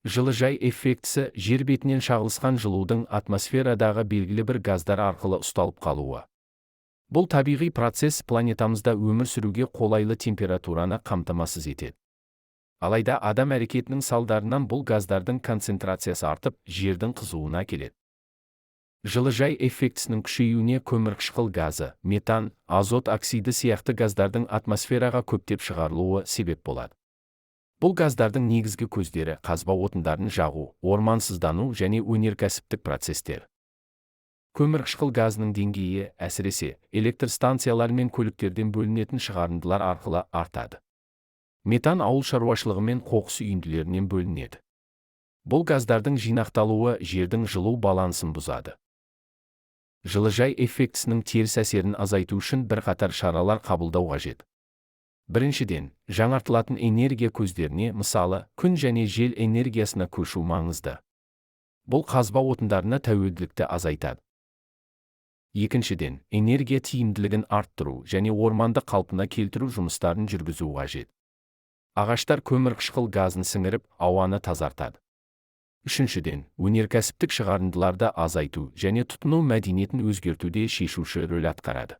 Жылыжай эффектісі жер бетінен шағылысқан жылудың атмосферадағы белгілі бір газдар арқылы ұсталып қалуы. Бұл табиғи процесс планетамызда өмір сүруге қолайлы температураны қамтамасыз етеді. Алайда адам әрекетінің салдарынан бұл газдардың концентрациясы артып, жердің қызуына келеді. Жылыжай эффектісінің күшеюіне көмірқышқыл газы, метан, азот оксиді сияқты газдардың атмосфераға көптеп шығарылуы себеп болады. Бұл газдардың негізгі көздері қазба отындарын жағу, ормансыздану және өнеркәсіптік процестер. Көмірқышқыл газының деңгейі әсіресе электр станциялар мен көліктерден бөлінетін шығарындылар арқылы артады. Метан ауыл шаруашылығы мен қоқыс үйінділерінен бөлінеді. Бұл газдардың жинақталуы жердің жылу балансын бұзады. Жылыжай эффектісінің теріс әсерін азайту үшін бірқатар шаралар қабылдау қажет. Біріншіден, жаңартылатын энергия көздеріне, мысалы, күн және жел энергиясына көшу маңызды. Бұл қазба отындарына тәуелділікті азайтады. Екіншіден, энергия тиімділігін арттыру және орманды қалпына келтіру жұмыстарын жүргізу қажет. Ағаштар көмірқышқыл газын сіңіріп, ауаны тазартады. Үшіншіден, өнеркәсіптік шығарындыларды азайту және тұтыну мәдениетін өзгертуде шешуші рөл атқарады.